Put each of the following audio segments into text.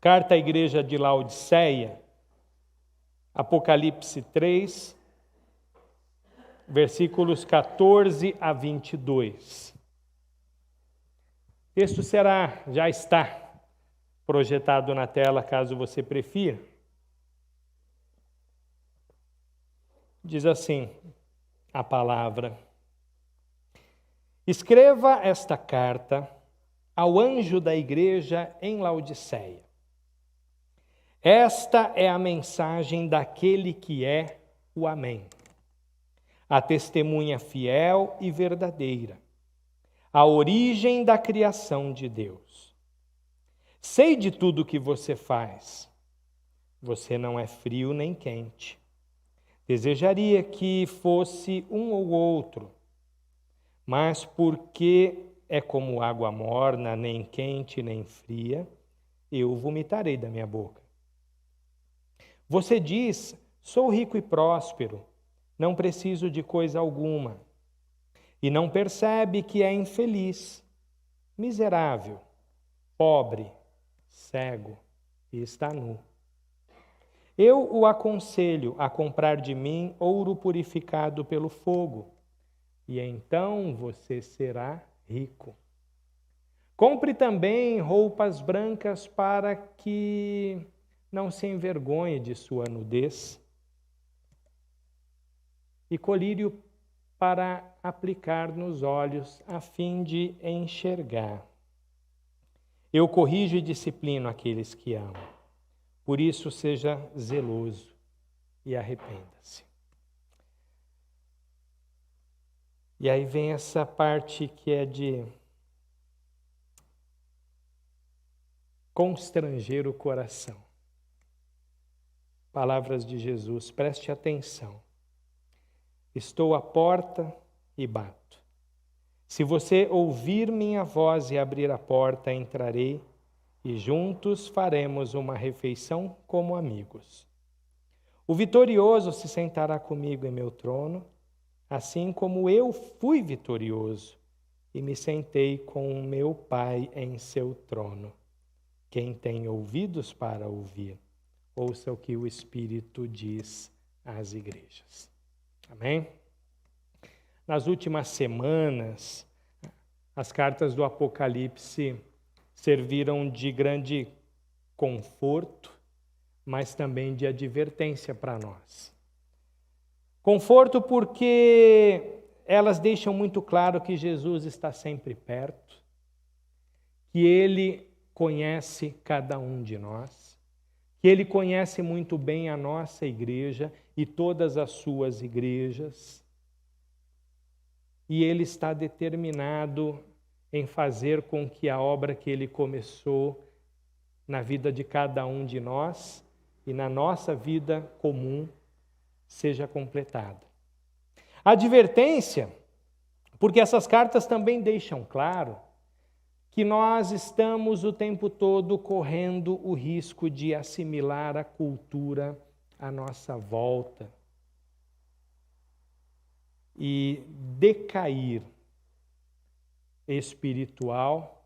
Carta à igreja de Laodiceia, Apocalipse 3, versículos 14 a 22. O texto já está projetado na tela, caso você prefira. Diz assim a palavra: escreva esta carta ao anjo da igreja em Laodiceia. Esta é a mensagem daquele que é o Amém, a testemunha fiel e verdadeira, a origem da criação de Deus. Sei de tudo que você faz. Você não é frio nem quente. Desejaria que fosse um ou outro, mas porque é como água morna, nem quente nem fria, eu vomitarei da minha boca. Você diz: sou rico e próspero, não preciso de coisa alguma, e não percebe que é infeliz, miserável, pobre, cego e está nu. Eu o aconselho a comprar de mim ouro purificado pelo fogo, e então você será rico. Compre também roupas brancas para que não se envergonhe de sua nudez, e colírio para aplicar nos olhos, a fim de enxergar. Eu corrijo e disciplino aqueles que amo. Por isso, seja zeloso e arrependa-se. E aí vem essa parte que é de constranger o coração. Palavras de Jesus, preste atenção. Estou à porta e bato. Se você ouvir minha voz e abrir a porta, entrarei e juntos faremos uma refeição como amigos. O vitorioso se sentará comigo em meu trono, assim como eu fui vitorioso e me sentei com o meu Pai em seu trono. Quem tem ouvidos para ouvir, ouça o que o Espírito diz às igrejas. Amém? Nas últimas semanas, as cartas do Apocalipse serviram de grande conforto, mas também de advertência para nós. Conforto porque elas deixam muito claro que Jesus está sempre perto, que Ele conhece cada um de nós, que Ele conhece muito bem a nossa igreja e todas as suas igrejas, e Ele está determinado em fazer com que a obra que Ele começou na vida de cada um de nós e na nossa vida comum seja completada. Advertência, porque essas cartas também deixam claro que nós estamos o tempo todo correndo o risco de assimilar a cultura à nossa volta e decair espiritual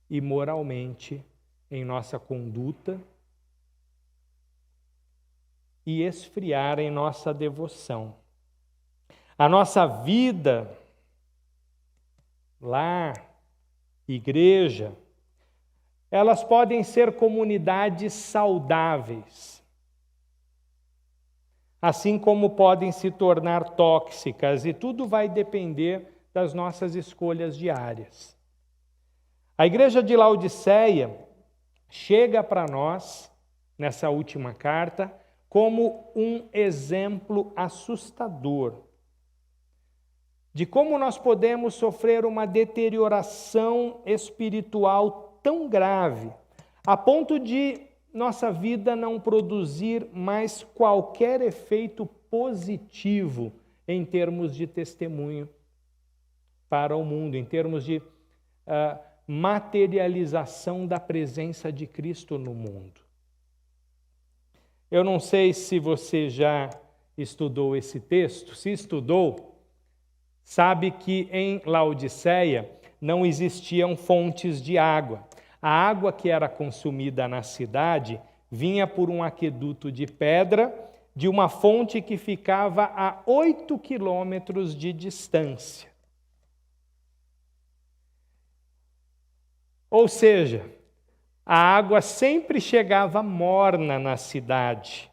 e moralmente em nossa conduta e esfriar em nossa devoção. A nossa vida, lar, igreja, elas podem ser comunidades saudáveis, assim como podem se tornar tóxicas, e tudo vai depender das nossas escolhas diárias. A igreja de Laodiceia chega para nós, nessa última carta, como um exemplo assustador de como nós podemos sofrer uma deterioração espiritual tão grave, a ponto de nossa vida não produzir mais qualquer efeito positivo em termos de testemunho para o mundo, em termos de materialização da presença de Cristo no mundo. Eu não sei se você já estudou esse texto. Se estudou, sabe que em Laodiceia não existiam fontes de água. A água que era consumida na cidade vinha por um aqueduto de pedra de uma fonte que ficava a 8 quilômetros de distância. Ou seja, a água sempre chegava morna na cidade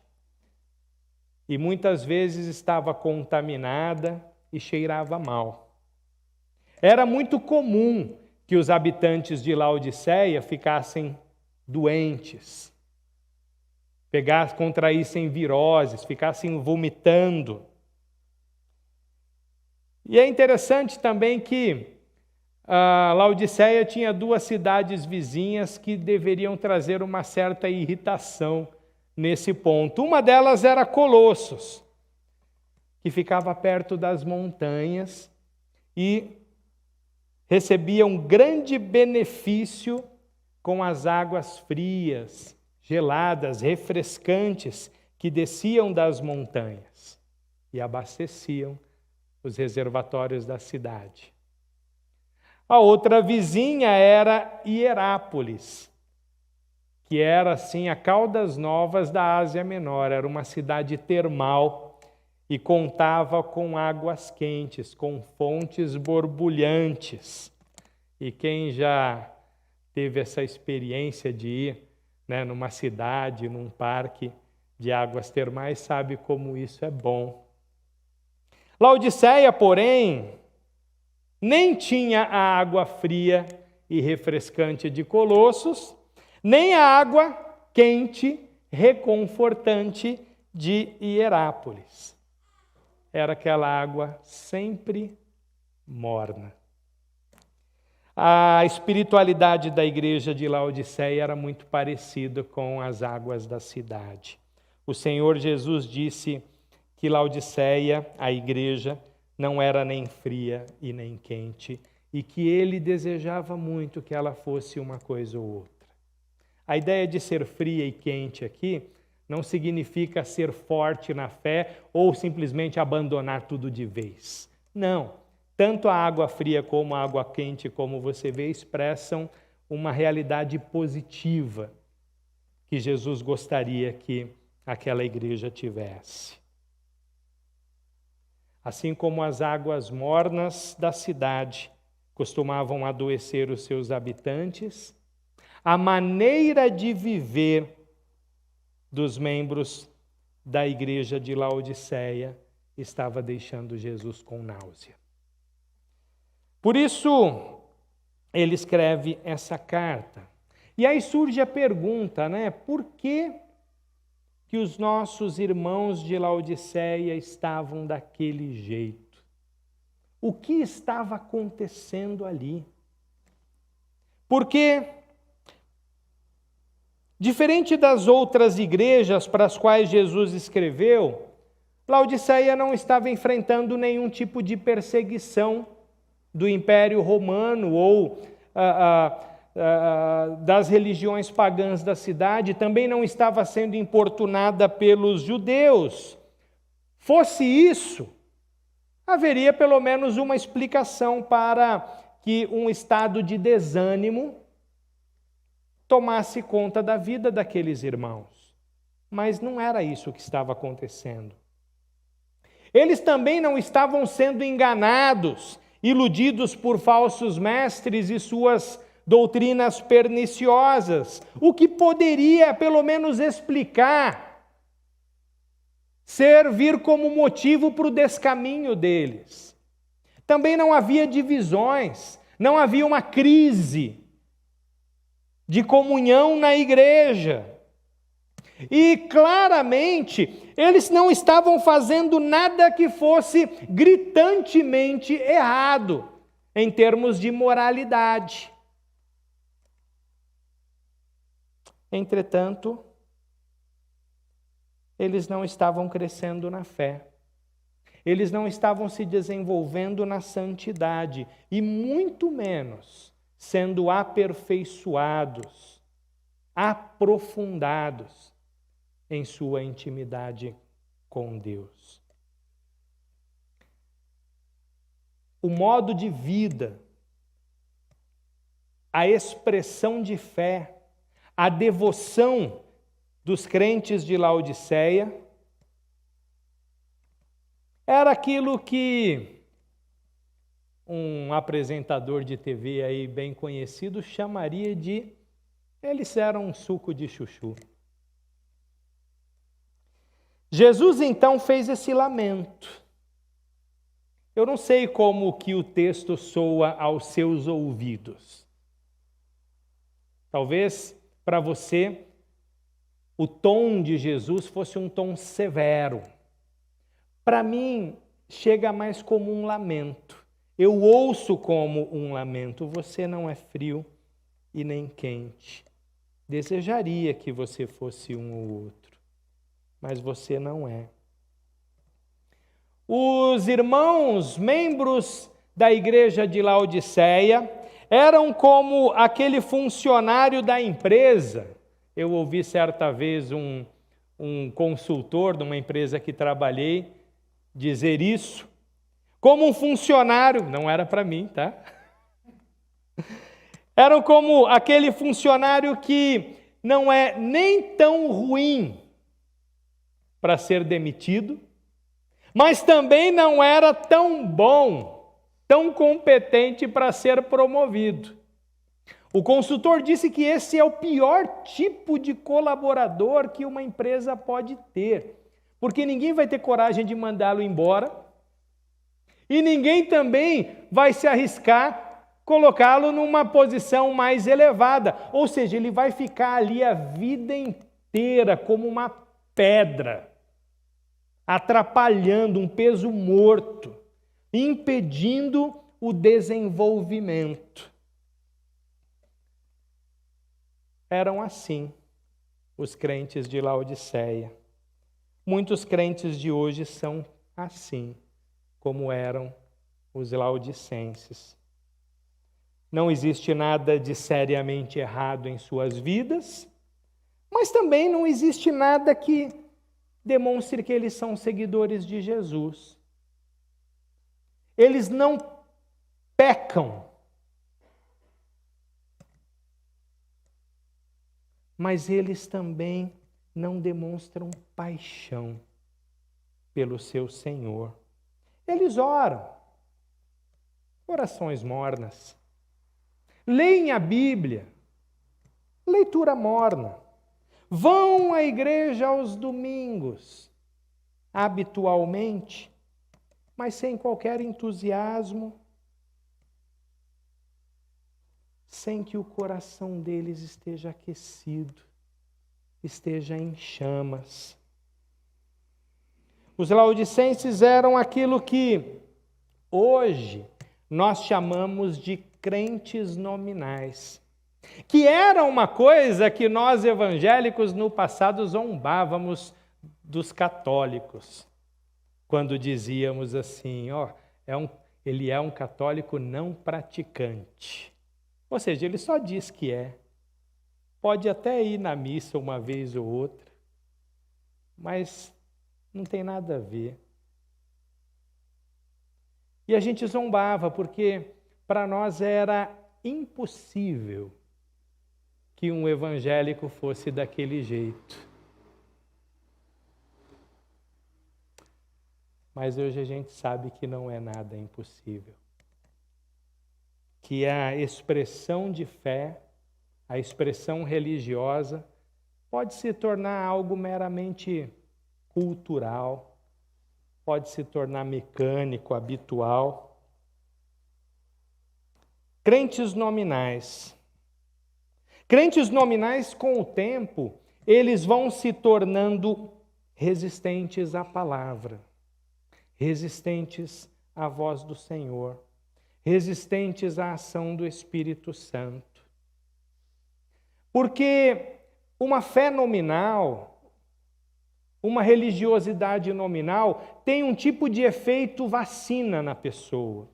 e muitas vezes estava contaminada e cheirava mal. Era muito comum que os habitantes de Laodiceia ficassem doentes, contraíssem viroses, ficassem vomitando. E é interessante também que Laodiceia tinha 2 cidades vizinhas que deveriam trazer uma certa irritação nesse ponto. Uma delas era Colossos, que ficava perto das montanhas e recebia um grande benefício com as águas frias, geladas, refrescantes que desciam das montanhas e abasteciam os reservatórios da cidade. A outra vizinha era Hierápolis, que era assim a Caldas Novas da Ásia Menor, era uma cidade termal e contava com águas quentes, com fontes borbulhantes. E quem já teve essa experiência de ir, numa cidade, num parque de águas termais, sabe como isso é bom. Laodiceia, porém, nem tinha a água fria e refrescante de Colossos, nem a água quente, reconfortante de Hierápolis. Era aquela água sempre morna. A espiritualidade da igreja de Laodiceia era muito parecida com as águas da cidade. O Senhor Jesus disse que Laodiceia, a igreja, não era nem fria e nem quente, e que ele desejava muito que ela fosse uma coisa ou outra. A ideia de ser fria e quente aqui não significa ser forte na fé ou simplesmente abandonar tudo de vez. Não. Tanto a água fria como a água quente, como você vê, expressam uma realidade positiva que Jesus gostaria que aquela igreja tivesse. Assim como as águas mornas da cidade costumavam adoecer os seus habitantes, a maneira de viver dos membros da igreja de Laodiceia estava deixando Jesus com náusea. Por isso, ele escreve essa carta. E aí surge a pergunta, por que os nossos irmãos de Laodiceia estavam daquele jeito? O que estava acontecendo ali? Porque, diferente das outras igrejas para as quais Jesus escreveu, Laodiceia não estava enfrentando nenhum tipo de perseguição do Império Romano ou das religiões pagãs da cidade, também não estava sendo importunada pelos judeus. Fosse isso, haveria pelo menos uma explicação para que um estado de desânimo tomasse conta da vida daqueles irmãos. Mas não era isso que estava acontecendo. Eles também não estavam sendo enganados, iludidos por falsos mestres e suas doutrinas perniciosas, o que poderia, pelo menos, explicar, servir como motivo para o descaminho deles. Também não havia divisões, não havia uma crise de comunhão na igreja. E claramente, eles não estavam fazendo nada que fosse gritantemente errado em termos de moralidade. Entretanto, eles não estavam crescendo na fé. Eles não estavam se desenvolvendo na santidade e muito menos sendo aperfeiçoados, aprofundados em sua intimidade com Deus. O modo de vida, a expressão de fé, a devoção dos crentes de Laodiceia era aquilo que um apresentador de TV aí bem conhecido chamaria de eles eram um suco de chuchu. Jesus então fez esse lamento. Eu não sei como que o texto soa aos seus ouvidos. Talvez para você o tom de Jesus fosse um tom severo. Para mim, chega mais como um lamento. Eu ouço como um lamento. Você não é frio e nem quente. Desejaria que você fosse um ou outro, mas você não é. Os irmãos, membros da igreja de Laodiceia, eram como aquele funcionário da empresa. Eu ouvi certa vez um consultor de uma empresa que trabalhei dizer isso, como um funcionário, não era para mim, tá? Eram como aquele funcionário que não é nem tão ruim para ser demitido, mas também não era tão bom, tão competente para ser promovido. O consultor disse que esse é o pior tipo de colaborador que uma empresa pode ter, porque ninguém vai ter coragem de mandá-lo embora e ninguém também vai se arriscar colocá-lo numa posição mais elevada. Ou seja, ele vai ficar ali a vida inteira como uma pedra, atrapalhando, um peso morto, impedindo o desenvolvimento. Eram assim os crentes de Laodiceia. Muitos crentes de hoje são assim, como eram os laodicenses. Não existe nada de seriamente errado em suas vidas, mas também não existe nada que demonstre que eles são seguidores de Jesus. Eles não pecam, mas eles também não demonstram paixão pelo seu Senhor. Eles oram, orações mornas. Leem a Bíblia, leitura morna. Vão à igreja aos domingos, habitualmente, mas sem qualquer entusiasmo, sem que o coração deles esteja aquecido, esteja em chamas. Os laodicenses eram aquilo que hoje nós chamamos de crentes nominais, que era uma coisa que nós evangélicos no passado zombávamos dos católicos, quando dizíamos assim, ele é um católico não praticante. Ou seja, ele só diz que é. Pode até ir na missa uma vez ou outra, mas não tem nada a ver. E a gente zombava, porque para nós era impossível que um evangélico fosse daquele jeito. Mas hoje a gente sabe que não é nada impossível. Que a expressão de fé, a expressão religiosa, pode se tornar algo meramente cultural, pode se tornar mecânico, habitual. Crentes nominais. Crentes nominais, com o tempo, eles vão se tornando resistentes à palavra, resistentes à voz do Senhor, resistentes à ação do Espírito Santo. Porque uma fé nominal, uma religiosidade nominal, tem um tipo de efeito vacina na pessoa.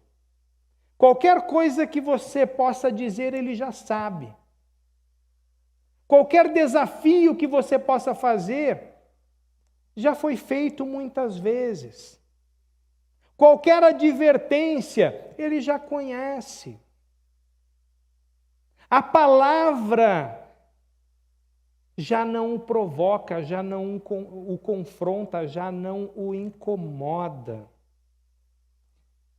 Qualquer coisa que você possa dizer, ele já sabe. Qualquer desafio que você possa fazer, já foi feito muitas vezes. Qualquer advertência, ele já conhece. A palavra já não o provoca, já não o confronta, já não o incomoda.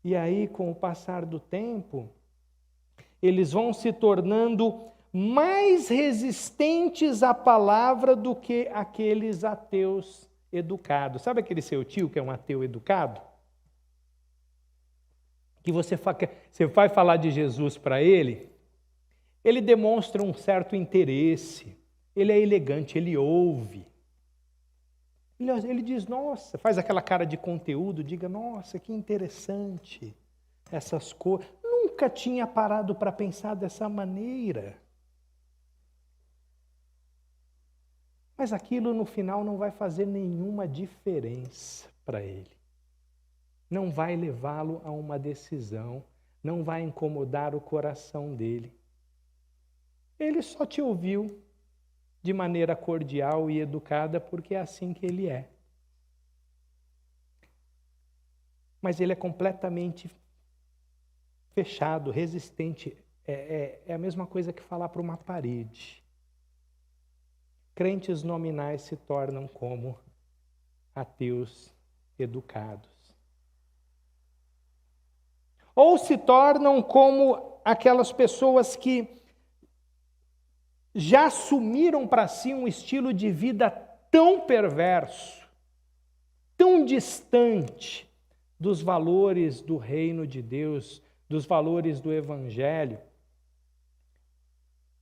E aí, com o passar do tempo, eles vão se tornando mais resistentes à palavra do que aqueles ateus educados. Sabe aquele seu tio que é um ateu educado? Que você vai falar de Jesus para ele, ele demonstra um certo interesse, ele é elegante, ele ouve. Ele diz, nossa, faz aquela cara de conteúdo, diga, nossa, que interessante essas coisas. Nunca tinha parado para pensar dessa maneira. Mas aquilo no final não vai fazer nenhuma diferença para ele. Não vai levá-lo a uma decisão, não vai incomodar o coração dele. Ele só te ouviu de maneira cordial e educada, porque é assim que ele é. Mas ele é completamente fechado, resistente. É a mesma coisa que falar para uma parede. Crentes nominais se tornam como ateus educados. Ou se tornam como aquelas pessoas que já assumiram para si um estilo de vida tão perverso, tão distante dos valores do reino de Deus, dos valores do Evangelho,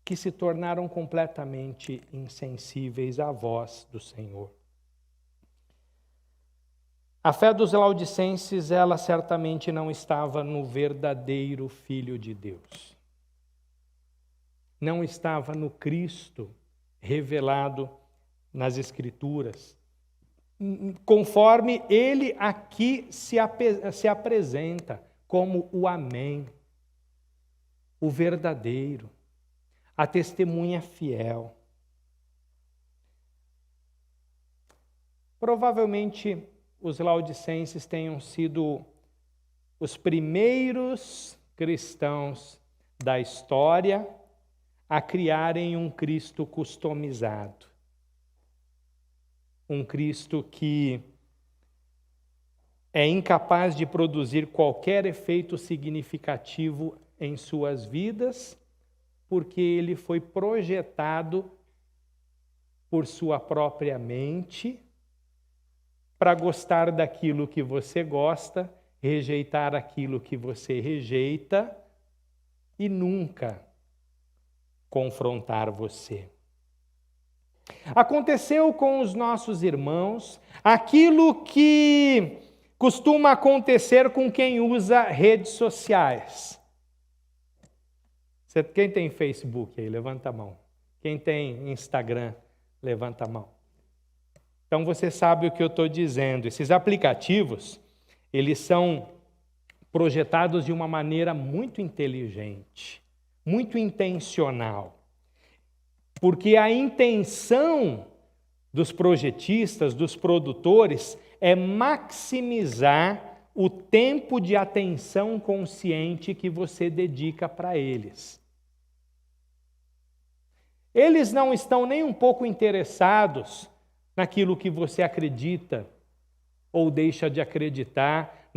que se tornaram completamente insensíveis à voz do Senhor. A fé dos laodicenses, ela certamente não estava no verdadeiro Filho de Deus. Não estava no Cristo revelado nas Escrituras, conforme ele aqui se apresenta como o Amém, o verdadeiro, a testemunha fiel. Provavelmente os laodicenses tenham sido os primeiros cristãos da história a criarem um Cristo customizado. Um Cristo que é incapaz de produzir qualquer efeito significativo em suas vidas, porque ele foi projetado por sua própria mente para gostar daquilo que você gosta, rejeitar aquilo que você rejeita e nunca confrontar você. Aconteceu com os nossos irmãos aquilo que costuma acontecer com quem usa redes sociais. Quem tem Facebook aí? Levanta a mão. Quem tem Instagram? Levanta a mão. Então você sabe o que eu estou dizendo. Esses aplicativos, eles são projetados de uma maneira muito inteligente, muito intencional. Porque a intenção dos projetistas, dos produtores, é maximizar o tempo de atenção consciente que você dedica para eles. Eles não estão nem um pouco interessados naquilo que você acredita ou deixa de acreditar,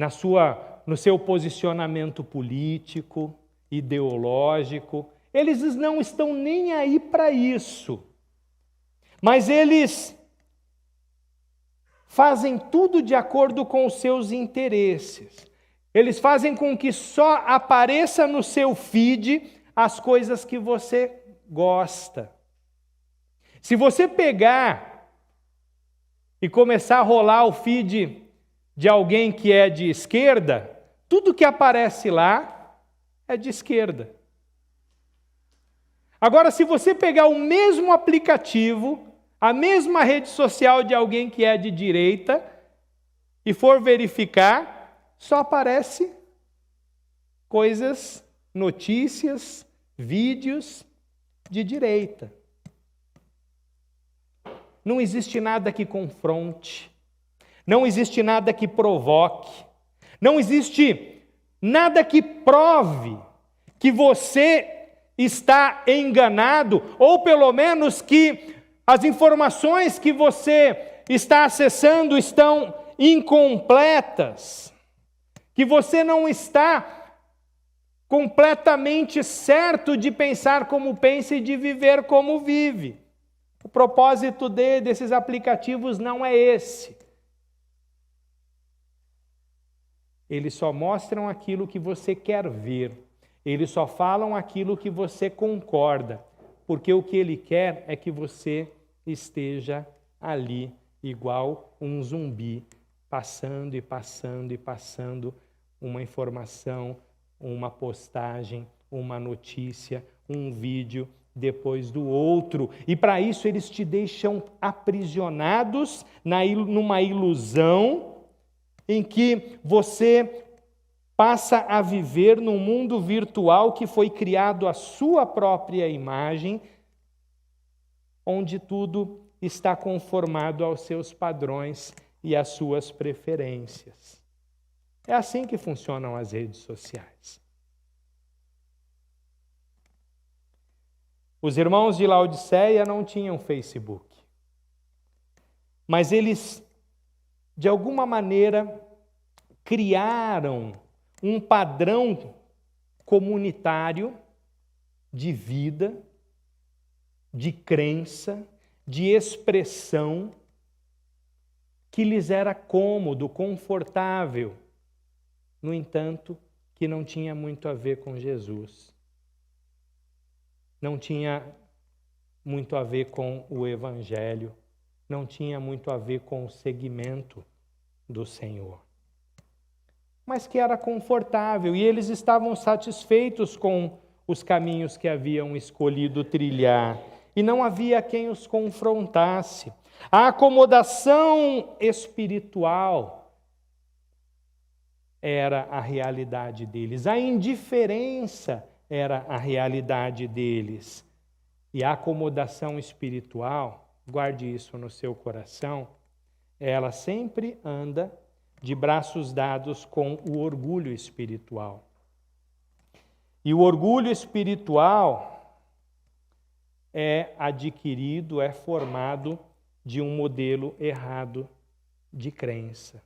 no seu posicionamento político, ideológico. Eles não estão nem aí para isso. Mas eles fazem tudo de acordo com os seus interesses. Eles fazem com que só apareça no seu feed as coisas que você gosta. Se você pegar e começar a rolar o feed de alguém que é de esquerda, tudo que aparece lá é de esquerda. Agora, se você pegar o mesmo aplicativo, a mesma rede social de alguém que é de direita, e for verificar, só aparece coisas, notícias, vídeos de direita. Não existe nada que confronte, não existe nada que provoque, não existe nada que prove que você está enganado, ou pelo menos que as informações que você está acessando estão incompletas, que você não está completamente certo de pensar como pensa e de viver como vive. O propósito desses aplicativos não é esse. Eles só mostram aquilo que você quer ver. Eles só falam aquilo que você concorda. Porque o que ele quer é que você esteja ali, igual um zumbi, passando e passando e passando uma informação, uma postagem, uma notícia, um vídeo depois do outro. E para isso eles te deixam aprisionados numa ilusão em que você passa a viver num mundo virtual que foi criado à sua própria imagem, onde tudo está conformado aos seus padrões e às suas preferências. É assim que funcionam as redes sociais. Os irmãos de Laodiceia não tinham Facebook, mas eles, de alguma maneira, criaram um padrão comunitário de vida, de crença, de expressão, que lhes era cômodo, confortável, no entanto, que não tinha muito a ver com Jesus. Não tinha muito a ver com o Evangelho, não tinha muito a ver com o seguimento do Senhor. Mas que era confortável, e eles estavam satisfeitos com os caminhos que haviam escolhido trilhar, e não havia quem os confrontasse. A acomodação espiritual era a realidade deles, a indiferença era a realidade deles. E a acomodação espiritual, guarde isso no seu coração, ela sempre anda de braços dados com o orgulho espiritual. E o orgulho espiritual é adquirido, é formado de um modelo errado de crença,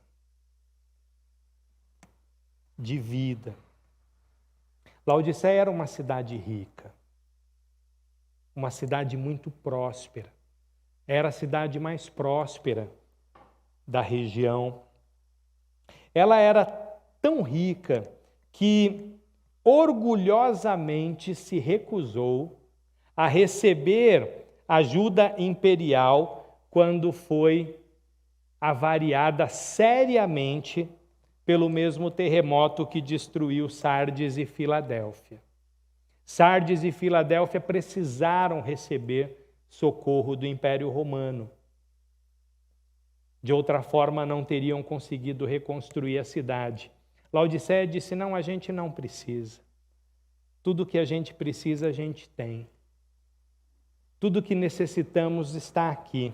de vida. Laodiceia era uma cidade rica, uma cidade muito próspera. Era a cidade mais próspera da região. Ela era tão rica que orgulhosamente se recusou a receber ajuda imperial quando foi avariada seriamente pelo mesmo terremoto que destruiu Sardes e Filadélfia. Sardes e Filadélfia precisaram receber socorro do Império Romano. De outra forma, não teriam conseguido reconstruir a cidade. Laodiceia disse, não, a gente não precisa. Tudo que a gente precisa, a gente tem. Tudo que necessitamos está aqui.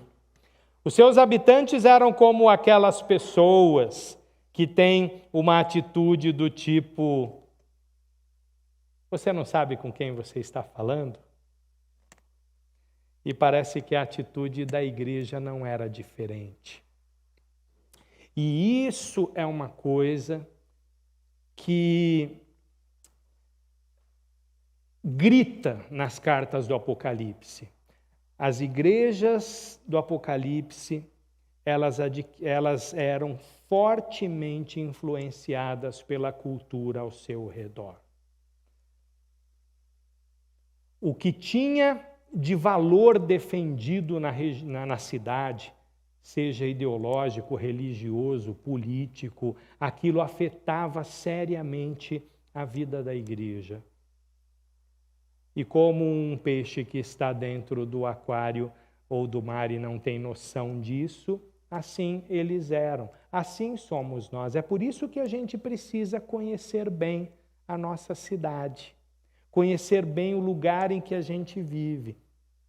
Os seus habitantes eram como aquelas pessoas que têm uma atitude do tipo, você não sabe com quem você está falando? E parece que a atitude da igreja não era diferente. E isso é uma coisa que grita nas cartas do Apocalipse. As igrejas do Apocalipse, elas eram fortemente influenciadas pela cultura ao seu redor. O que tinha de valor defendido na cidade, seja ideológico, religioso, político, aquilo afetava seriamente a vida da igreja. E como um peixe que está dentro do aquário ou do mar e não tem noção disso, assim eles eram. Assim somos nós. É por isso que a gente precisa conhecer bem a nossa cidade, conhecer bem o lugar em que a gente vive,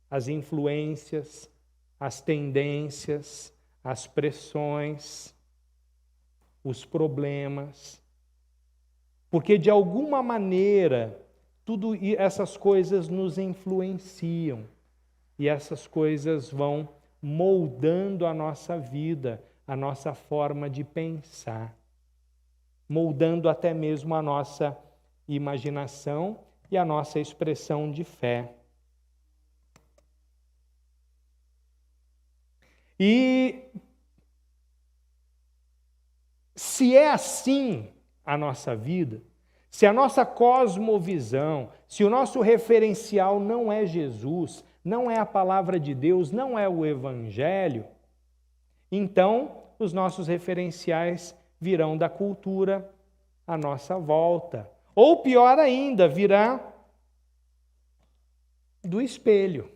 as influências, as tendências, as pressões, os problemas. Porque, de alguma maneira, tudo essas coisas nos influenciam e essas coisas vão moldando a nossa vida, a nossa forma de pensar, moldando até mesmo a nossa imaginação e a nossa expressão de fé. E se é assim a nossa vida, se a nossa cosmovisão, se o nosso referencial não é Jesus, não é a palavra de Deus, não é o Evangelho, então os nossos referenciais virão da cultura à nossa volta. Ou pior ainda, virá do espelho.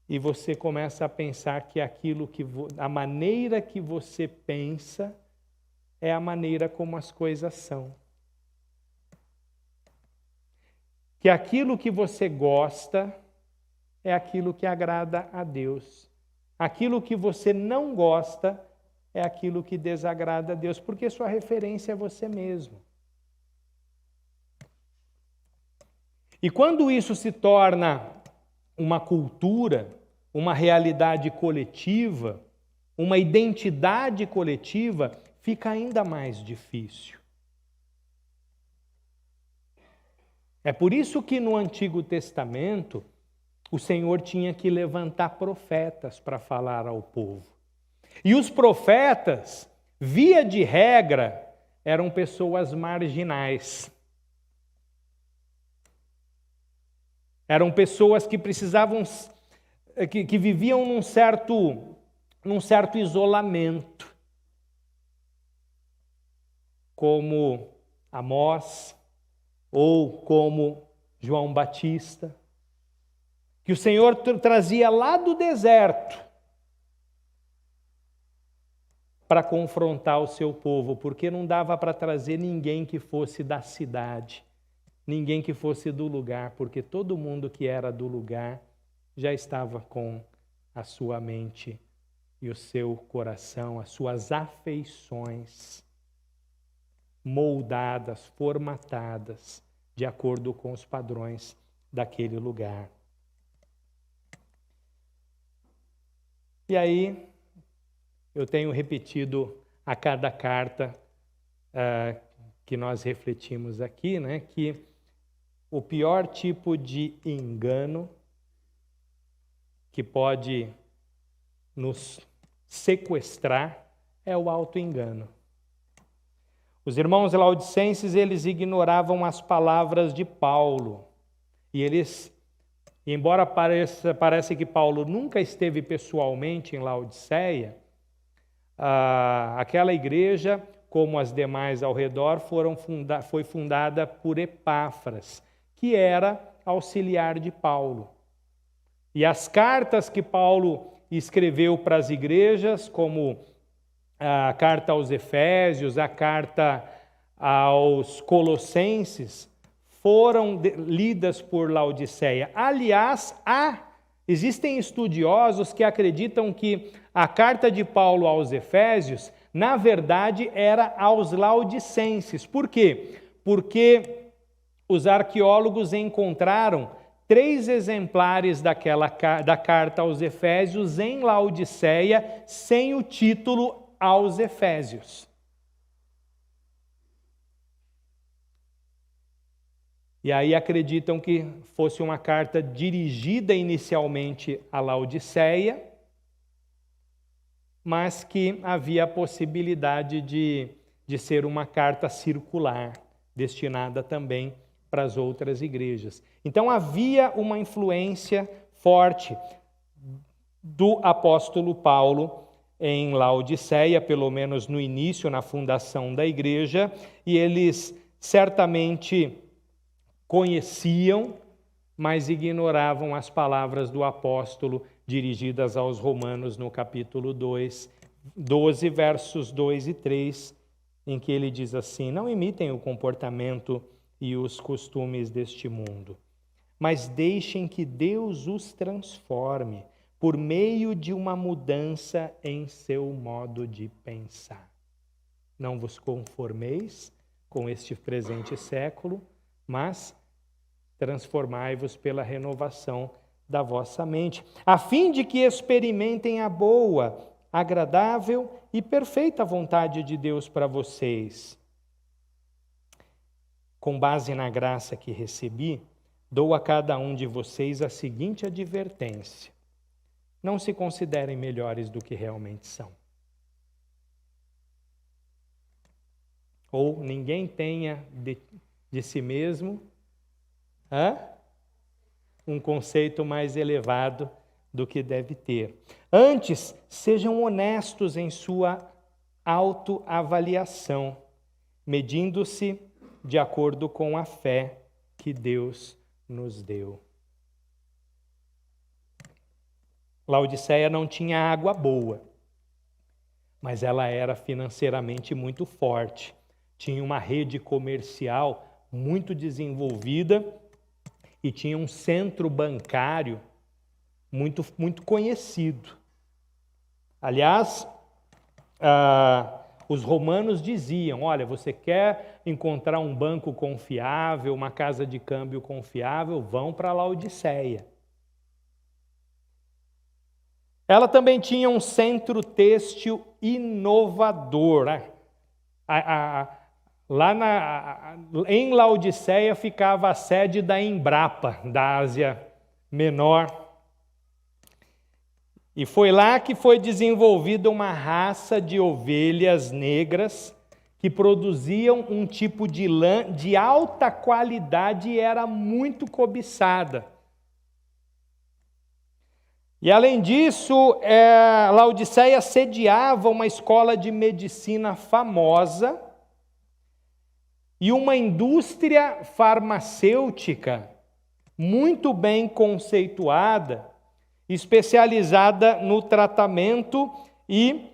E você começa a pensar que a maneira que você pensa é a maneira como as coisas são. Que aquilo que você gosta é aquilo que agrada a Deus. Aquilo que você não gosta é aquilo que desagrada a Deus, porque sua referência é você mesmo. E quando isso se torna uma cultura, uma realidade coletiva, uma identidade coletiva, fica ainda mais difícil. É por isso que no Antigo Testamento o Senhor tinha que levantar profetas para falar ao povo. E os profetas, via de regra, eram pessoas marginais. Eram pessoas que precisavam, que viviam num certo isolamento, como Amós ou como João Batista, que o Senhor trazia lá do deserto para confrontar o seu povo, porque não dava para trazer ninguém que fosse da cidade, ninguém que fosse do lugar, porque todo mundo que era do lugar já estava com a sua mente e o seu coração, as suas afeições moldadas, formatadas de acordo com os padrões daquele lugar. E aí, eu tenho repetido a cada carta que nós refletimos aqui, né, que o pior tipo de engano que pode nos sequestrar é o autoengano. Os irmãos laodicenses, eles ignoravam as palavras de Paulo. E eles, embora pareça que Paulo nunca esteve pessoalmente em Laodiceia, aquela igreja, como as demais ao redor, foi fundada por Epáfras, que era auxiliar de Paulo. E as cartas que Paulo escreveu para as igrejas, como a carta aos Efésios, a carta aos Colossenses, foram lidas por Laodiceia. Aliás, existem estudiosos que acreditam que a carta de Paulo aos Efésios, na verdade, era aos laodicenses. Por quê? Porque os arqueólogos encontraram 3 exemplares da carta aos Efésios em Laodiceia, sem o título aos Efésios. E aí acreditam que fosse uma carta dirigida inicialmente a Laodiceia, mas que havia a possibilidade de ser uma carta circular, destinada também para as outras igrejas. Então havia uma influência forte do apóstolo Paulo em Laodiceia, pelo menos no início, na fundação da igreja, e eles certamente conheciam, mas ignoravam as palavras do apóstolo dirigidas aos romanos no capítulo 2, 12, versos 2 e 3, em que ele diz assim: não imitem o comportamento e os costumes deste mundo, mas deixem que Deus os transforme por meio de uma mudança em seu modo de pensar. Não vos conformeis com este presente século, mas transformai-vos pela renovação da vossa mente, a fim de que experimentem a boa, agradável e perfeita vontade de Deus para vocês. Com base na graça que recebi, dou a cada um de vocês a seguinte advertência: não se considerem melhores do que realmente são. Ou ninguém tenha de si mesmo um conceito mais elevado do que deve ter. Antes, sejam honestos em sua autoavaliação, medindo-se de acordo com a fé que Deus nos deu. Laodiceia não tinha água boa, mas ela era financeiramente muito forte. Tinha uma rede comercial muito desenvolvida e tinha um centro bancário muito conhecido. Aliás, os romanos diziam: olha, você quer encontrar um banco confiável, uma casa de câmbio confiável, vão para Laodiceia. Ela também tinha um centro têxtil inovador. Em Laodiceia ficava a sede da Embrapa, da Ásia Menor. E foi lá que foi desenvolvida uma raça de ovelhas negras que produziam um tipo de lã de alta qualidade e era muito cobiçada. E além disso, Laodiceia sediava uma escola de medicina famosa e uma indústria farmacêutica muito bem conceituada, especializada no tratamento e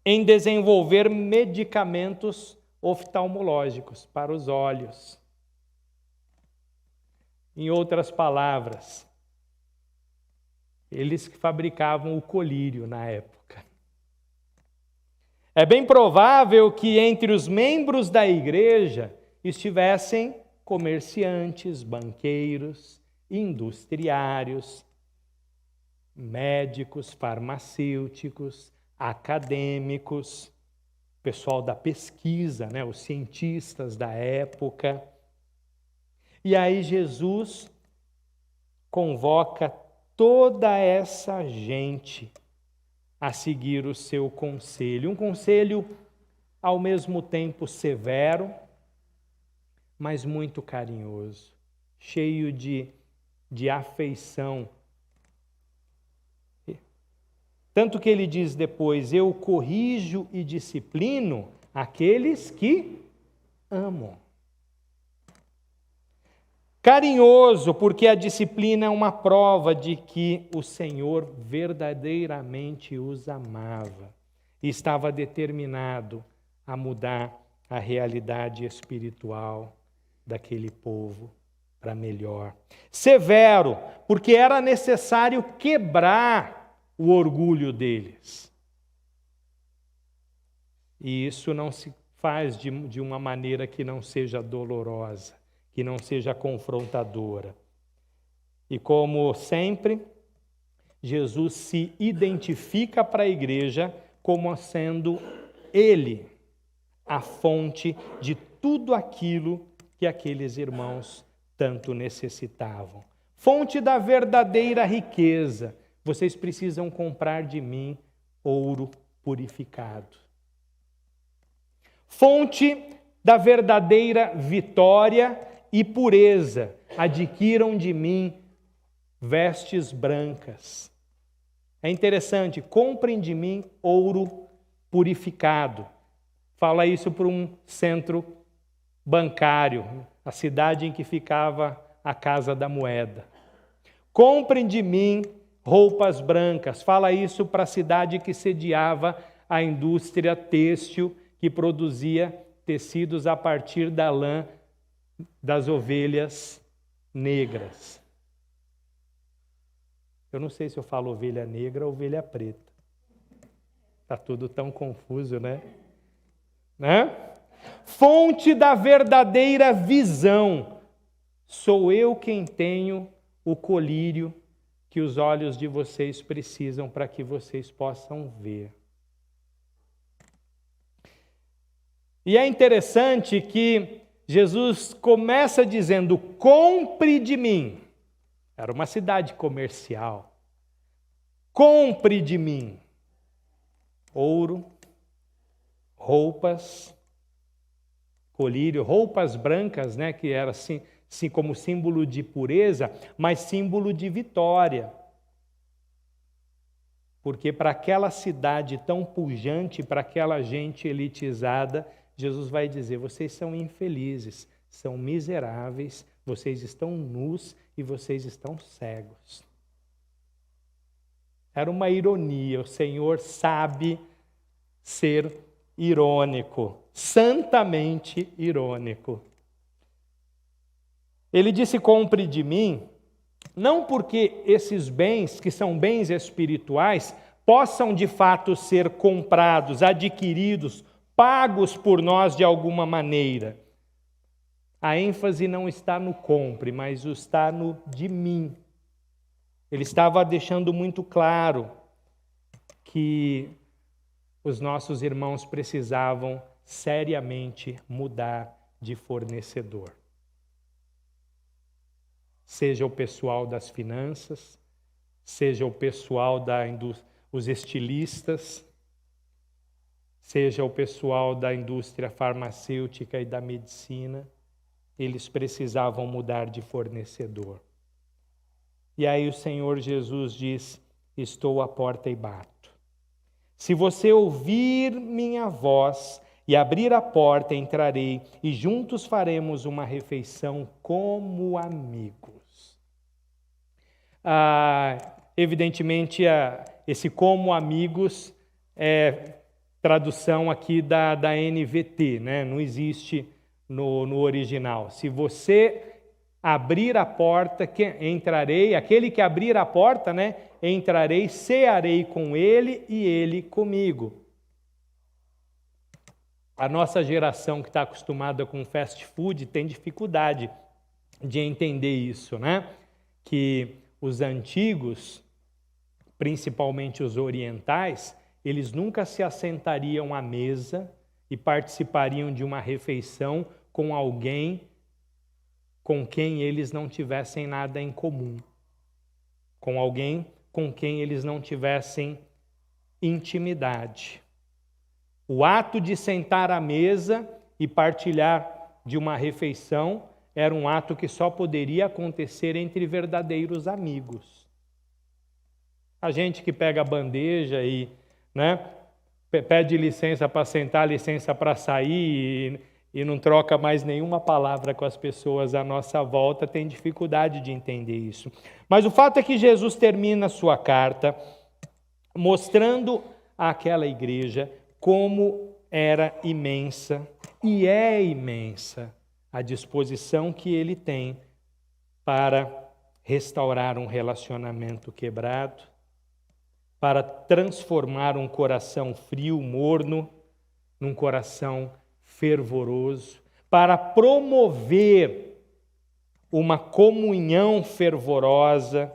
em desenvolver medicamentos oftalmológicos para os olhos. Em outras palavras, eles fabricavam o colírio na época. É bem provável que entre os membros da igreja estivessem comerciantes, banqueiros, industriários, médicos, farmacêuticos, acadêmicos, pessoal da pesquisa, os cientistas da época. E aí Jesus convoca toda essa gente a seguir o seu conselho. Um conselho ao mesmo tempo severo, mas muito carinhoso, cheio de afeição. Tanto que ele diz depois: eu corrijo e disciplino aqueles que amam. Carinhoso, porque a disciplina é uma prova de que o Senhor verdadeiramente os amava e estava determinado a mudar a realidade espiritual daquele povo para melhor. Severo, porque era necessário quebrar o orgulho deles. E isso não se faz de uma maneira que não seja dolorosa, que não seja confrontadora. E como sempre, Jesus se identifica para a igreja como sendo Ele a fonte de tudo aquilo que aqueles irmãos tanto necessitavam. Fonte da verdadeira riqueza. Vocês precisam comprar de mim ouro purificado. Fonte da verdadeira vitória e pureza. Adquiram de mim vestes brancas. É interessante, comprem de mim ouro purificado. Fala isso para um centro bancário, a cidade em que ficava a Casa da Moeda. Comprem de mim roupas brancas. Fala isso para a cidade que sediava a indústria têxtil que produzia tecidos a partir da lã das ovelhas negras. Eu não sei se eu falo ovelha negra ou ovelha preta. Está tudo tão confuso, né? Fonte da verdadeira visão. Sou eu quem tenho o colírio que os olhos de vocês precisam para que vocês possam ver. E é interessante que Jesus começa dizendo: compre de mim. Era uma cidade comercial. Compre de mim ouro, roupas, colírio, roupas brancas, né, que era assim como símbolo de pureza, mas símbolo de vitória. Porque para aquela cidade tão pujante, para aquela gente elitizada, Jesus vai dizer: vocês são infelizes, são miseráveis, vocês estão nus e vocês estão cegos. Era uma ironia, o Senhor sabe ser irônico, santamente irônico. Ele disse: compre de mim, não porque esses bens, que são bens espirituais, possam de fato ser comprados, adquiridos, pagos por nós de alguma maneira. A ênfase não está no compre, mas está no de mim. Ele estava deixando muito claro que os nossos irmãos precisavam seriamente mudar de fornecedor. Seja o pessoal das finanças, seja o pessoal os estilistas, seja o pessoal da indústria farmacêutica e da medicina, eles precisavam mudar de fornecedor. E aí o Senhor Jesus diz: estou à porta e bato. Se você ouvir minha voz e abrir a porta, entrarei e juntos faremos uma refeição como amigos. Evidentemente, esse como amigos é tradução aqui da NVT, né? Não existe no original. Se você abrir a porta, entrarei, aquele que abrir a porta, né? Entrarei, cearei com ele e ele comigo. A nossa geração que está acostumada com fast food tem dificuldade de entender isso, né? Que os antigos, principalmente os orientais, eles nunca se assentariam à mesa e participariam de uma refeição com alguém com quem eles não tivessem nada em comum, com alguém com quem eles não tivessem intimidade. O ato de sentar à mesa e partilhar de uma refeição era um ato que só poderia acontecer entre verdadeiros amigos. A gente que pega a bandeja e, né, pede licença para sentar, licença para sair e não troca mais nenhuma palavra com as pessoas à nossa volta, tem dificuldade de entender isso. Mas o fato é que Jesus termina a sua carta mostrando àquela igreja como era imensa e é imensa a disposição que ele tem para restaurar um relacionamento quebrado, para transformar um coração frio, morno, num coração fervoroso, para promover uma comunhão fervorosa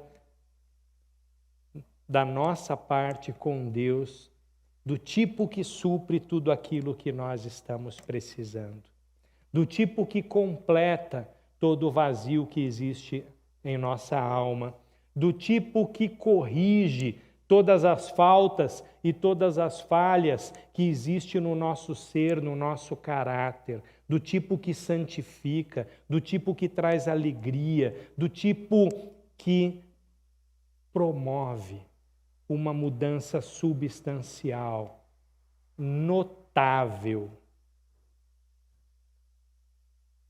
da nossa parte com Deus, do tipo que supre tudo aquilo que nós estamos precisando, do tipo que completa todo o vazio que existe em nossa alma, do tipo que corrige todas as faltas e todas as falhas que existem no nosso ser, no nosso caráter, do tipo que santifica, do tipo que traz alegria, do tipo que promove uma mudança substancial, notável,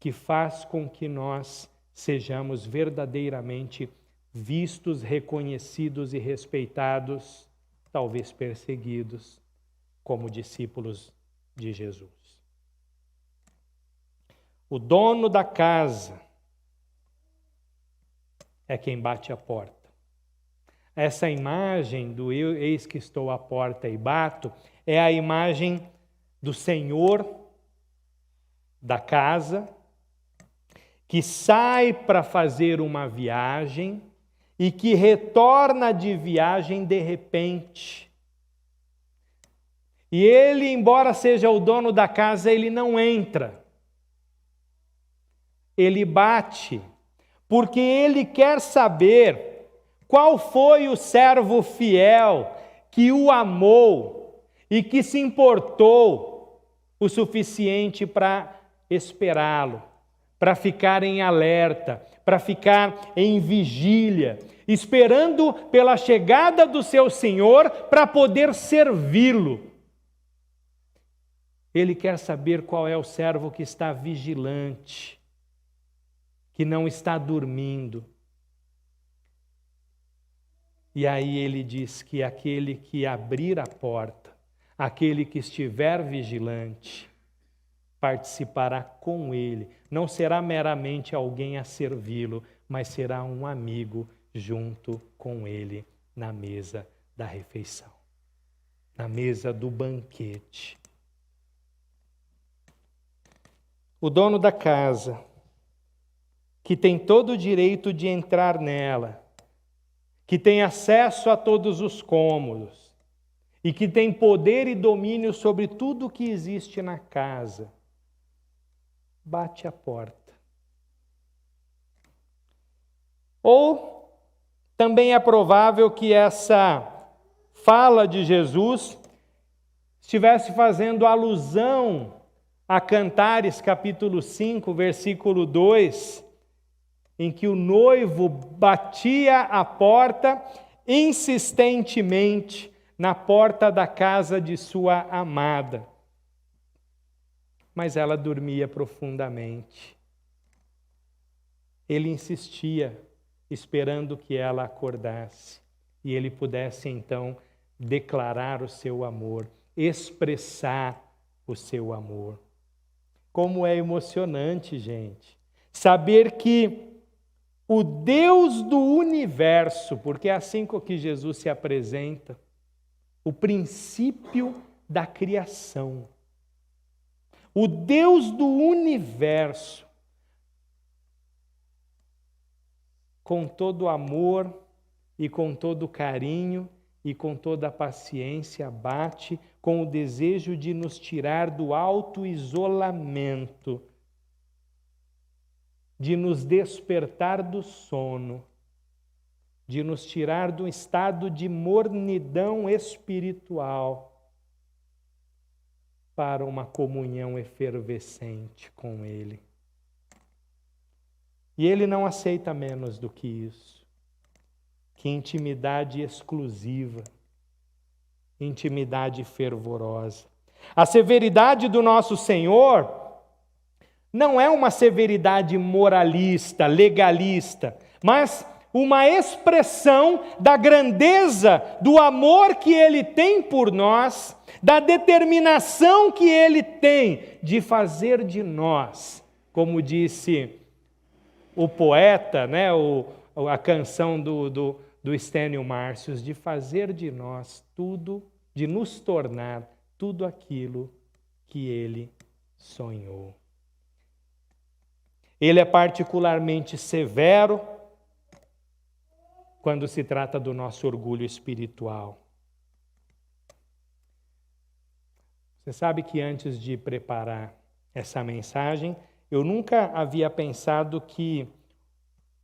que faz com que nós sejamos verdadeiramente vistos, reconhecidos e respeitados, talvez perseguidos, como discípulos de Jesus. O dono da casa é quem bate a porta. Essa imagem do eis que estou à porta e bato é a imagem do Senhor da casa que sai para fazer uma viagem e que retorna de viagem de repente. E ele, embora seja o dono da casa, ele não entra. Ele bate, porque ele quer saber qual foi o servo fiel que o amou e que se importou o suficiente para esperá-lo, para ficar em alerta, para ficar em vigília, esperando pela chegada do seu Senhor para poder servi-lo. Ele quer saber qual é o servo que está vigilante, que não está dormindo. E aí ele diz que aquele que abrir a porta, aquele que estiver vigilante, participará com ele. Não será meramente alguém a servi-lo, mas será um amigo junto com ele na mesa da refeição, na mesa do banquete. O dono da casa, que tem todo o direito de entrar nela, que tem acesso a todos os cômodos e que tem poder e domínio sobre tudo que existe na casa, bate a porta. Ou também é provável que essa fala de Jesus estivesse fazendo alusão a Cantares capítulo 5, versículo 2, em que o noivo batia a porta insistentemente na porta da casa de sua amada. Mas ela dormia profundamente. Ele insistia, esperando que ela acordasse e ele pudesse então declarar o seu amor, expressar o seu amor. Como é emocionante, gente, saber que o Deus do universo, porque é assim que Jesus se apresenta, o princípio da criação, o Deus do universo, com todo amor e com todo carinho e com toda a paciência, bate com o desejo de nos tirar do auto-isolamento, de nos despertar do sono, de nos tirar do estado de mornidão espiritual para uma comunhão efervescente com Ele. E Ele não aceita menos do que isso, que intimidade exclusiva, intimidade fervorosa. A severidade do nosso Senhor não é uma severidade moralista, legalista, mas uma expressão da grandeza do amor que Ele tem por nós, da determinação que Ele tem de fazer de nós, como disse o poeta, né, a canção do Estênio Márcios, de fazer de nós tudo, de nos tornar tudo aquilo que Ele sonhou. Ele é particularmente severo quando se trata do nosso orgulho espiritual. Você sabe que antes de preparar essa mensagem, eu nunca havia pensado que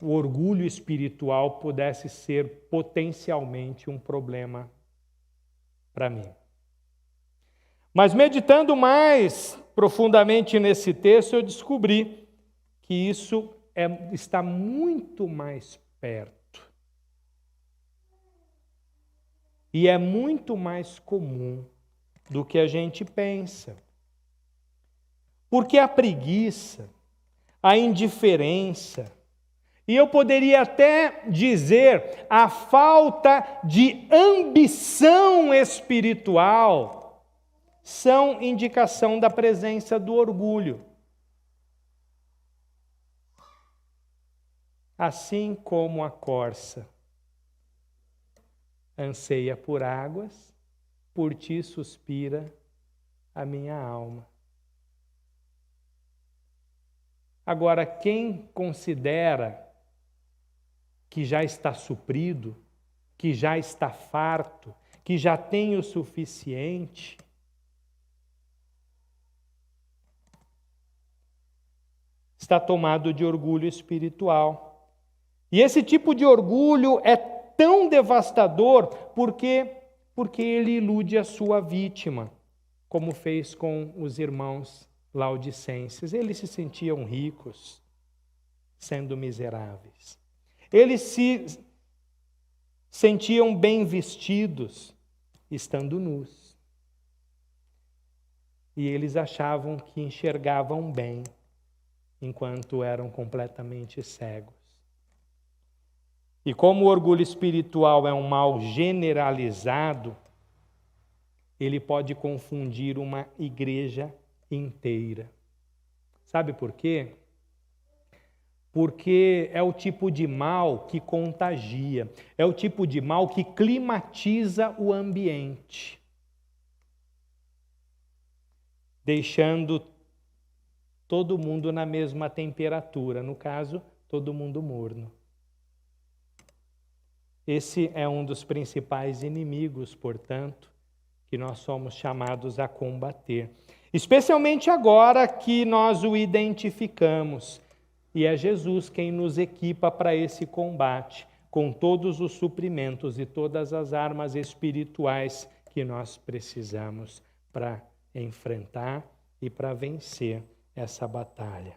o orgulho espiritual pudesse ser potencialmente um problema para mim. Mas meditando mais profundamente nesse texto, eu descobri que isso está muito mais perto. E é muito mais comum do que a gente pensa. Porque a preguiça, a indiferença, e eu poderia até dizer a falta de ambição espiritual, são indicação da presença do orgulho. Assim como a corça anseia por águas, por ti suspira a minha alma. Agora, quem considera que já está suprido, que já está farto, que já tem o suficiente, está tomado de orgulho espiritual. E esse tipo de orgulho é tão devastador porque ele ilude a sua vítima, como fez com os irmãos laodicenses. Eles se sentiam ricos, sendo miseráveis. Eles se sentiam bem vestidos, estando nus. E eles achavam que enxergavam bem, enquanto eram completamente cegos. E como o orgulho espiritual é um mal generalizado, ele pode confundir uma igreja inteira. Sabe por quê? Porque é o tipo de mal que contagia, é o tipo de mal que climatiza o ambiente, deixando todo mundo na mesma temperatura, no caso, todo mundo morno. Esse é um dos principais inimigos, portanto, que nós somos chamados a combater. Especialmente agora que nós o identificamos. E é Jesus quem nos equipa para esse combate, com todos os suprimentos e todas as armas espirituais que nós precisamos para enfrentar e para vencer essa batalha.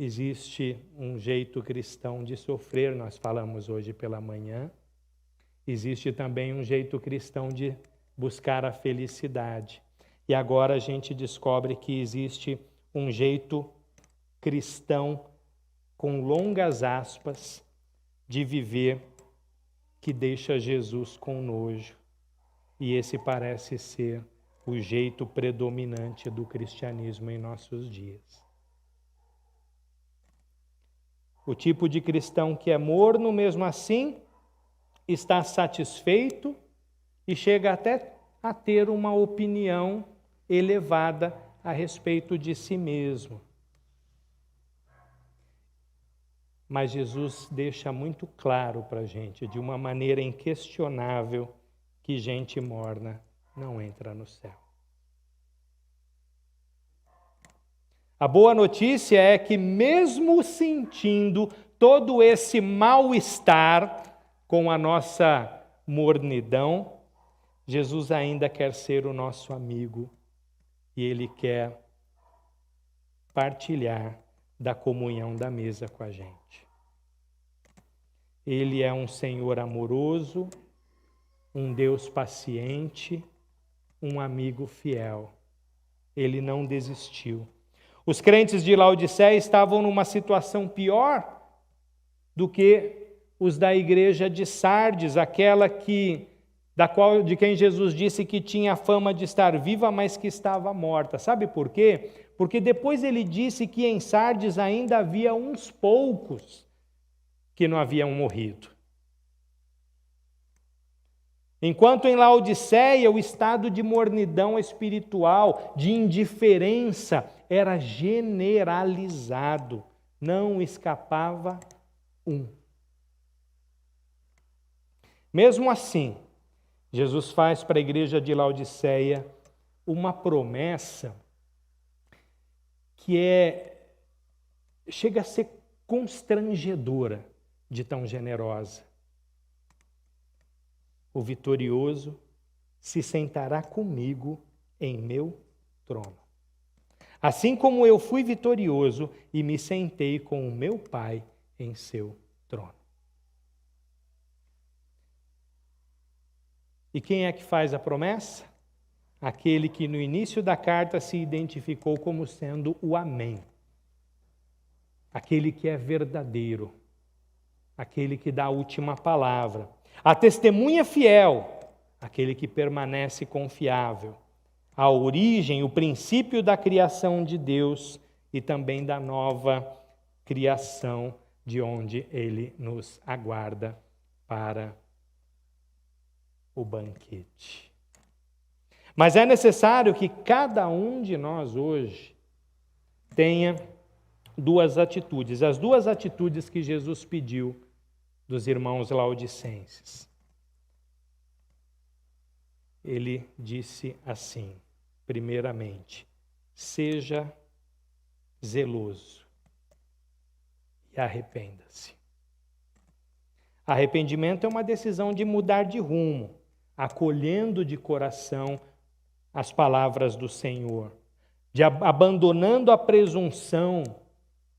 Existe um jeito cristão de sofrer, nós falamos hoje pela manhã. Existe também um jeito cristão de buscar a felicidade. E agora a gente descobre que existe um jeito cristão, com longas aspas, de viver que deixa Jesus com nojo. E esse parece ser o jeito predominante do cristianismo em nossos dias. O tipo de cristão que é morno, mesmo assim, está satisfeito e chega até a ter uma opinião elevada a respeito de si mesmo. Mas Jesus deixa muito claro para a gente, de uma maneira inquestionável, que gente morna não entra no céu. A boa notícia é que, mesmo sentindo todo esse mal-estar com a nossa mornidão, Jesus ainda quer ser o nosso amigo e Ele quer partilhar da comunhão da mesa com a gente. Ele é um Senhor amoroso, um Deus paciente, um amigo fiel. Ele não desistiu. Os crentes de Laodiceia estavam numa situação pior do que os da igreja de Sardes, aquela de quem Jesus disse que tinha fama de estar viva, mas que estava morta. Sabe por quê? Porque depois ele disse que em Sardes ainda havia uns poucos que não haviam morrido. Enquanto em Laodiceia o estado de mornidão espiritual, de indiferença, era generalizado, não escapava um. Mesmo assim, Jesus faz para a igreja de Laodiceia uma promessa que chega a ser constrangedora de tão generosa. O vitorioso se sentará comigo em meu trono. Assim como eu fui vitorioso e me sentei com o meu Pai em seu trono. E quem é que faz a promessa? Aquele que no início da carta se identificou como sendo o Amém. Aquele que é verdadeiro. Aquele que dá a última palavra. A testemunha fiel, aquele que permanece confiável. A origem, o princípio da criação de Deus e também da nova criação de onde ele nos aguarda para o banquete. Mas é necessário que cada um de nós hoje tenha duas atitudes, as duas atitudes que Jesus pediu dos irmãos laodicenses. Ele disse assim, primeiramente, seja zeloso e arrependa-se. Arrependimento é uma decisão de mudar de rumo, acolhendo de coração as palavras do Senhor, abandonando a presunção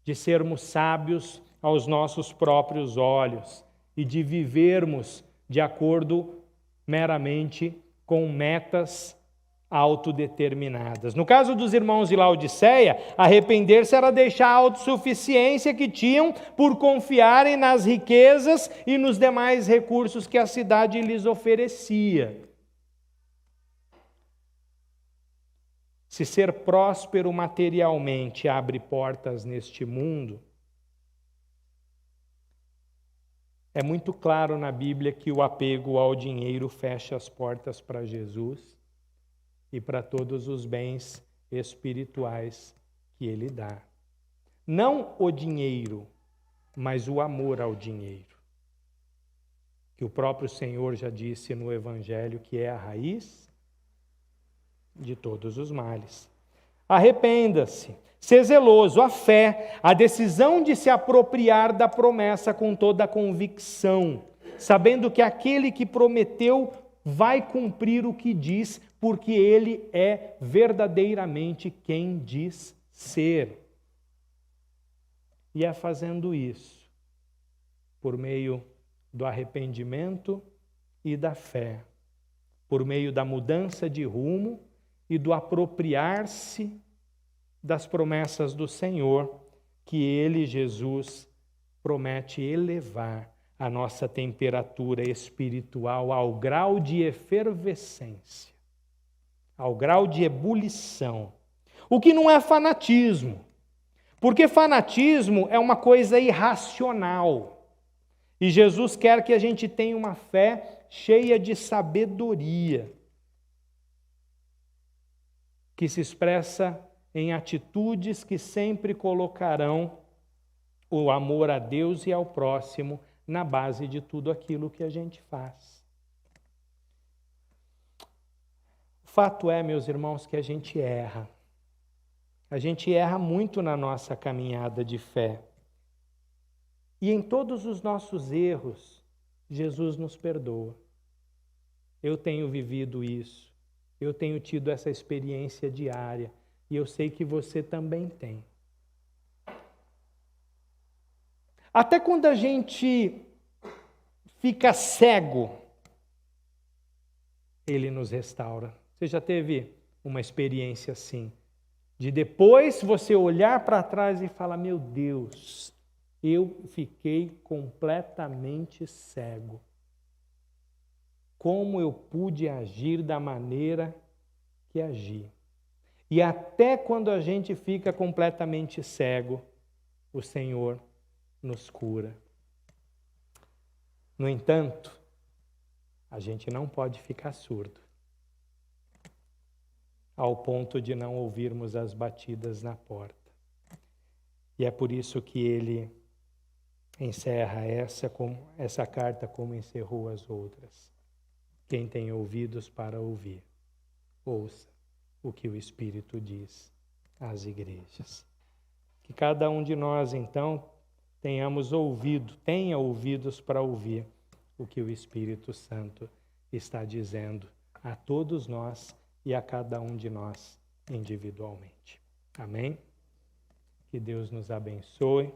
de sermos sábios aos nossos próprios olhos e de vivermos de acordo meramente com metas autodeterminadas. No caso dos irmãos de Laodiceia, arrepender-se era deixar a autossuficiência que tinham por confiarem nas riquezas e nos demais recursos que a cidade lhes oferecia. Se ser próspero materialmente abre portas neste mundo, é muito claro na Bíblia que o apego ao dinheiro fecha as portas para Jesus e para todos os bens espirituais que Ele dá. Não o dinheiro, mas o amor ao dinheiro. Que o próprio Senhor já disse no Evangelho que é a raiz de todos os males. Arrependa-se, ser zeloso, a fé, a decisão de se apropriar da promessa com toda a convicção, sabendo que aquele que prometeu vai cumprir o que diz, porque ele é verdadeiramente quem diz ser. E é fazendo isso, por meio do arrependimento e da fé, por meio da mudança de rumo e do apropriar-se das promessas do Senhor, que Ele, Jesus, promete elevar a nossa temperatura espiritual ao grau de efervescência, ao grau de ebulição. O que não é fanatismo, porque fanatismo é uma coisa irracional. E Jesus quer que a gente tenha uma fé cheia de sabedoria, que se expressa em atitudes que sempre colocarão o amor a Deus e ao próximo na base de tudo aquilo que a gente faz. O fato é, meus irmãos, que a gente erra. A gente erra muito na nossa caminhada de fé. E em todos os nossos erros, Jesus nos perdoa. Eu tenho vivido isso. Eu tenho tido essa experiência diária. E eu sei que você também tem. Até quando a gente fica cego, Ele nos restaura. Você já teve uma experiência assim? De depois você olhar para trás e falar, meu Deus, eu fiquei completamente cego. Como eu pude agir da maneira que agi? E até quando a gente fica completamente cego, o Senhor nos cura. No entanto, a gente não pode ficar surdo, ao ponto de não ouvirmos as batidas na porta. E é por isso que ele encerra essa carta como encerrou as outras. Quem tem ouvidos para ouvir, ouça o que o Espírito diz às igrejas. Que cada um de nós, então, tenha ouvidos para ouvir o que o Espírito Santo está dizendo a todos nós e a cada um de nós individualmente. Amém? Que Deus nos abençoe.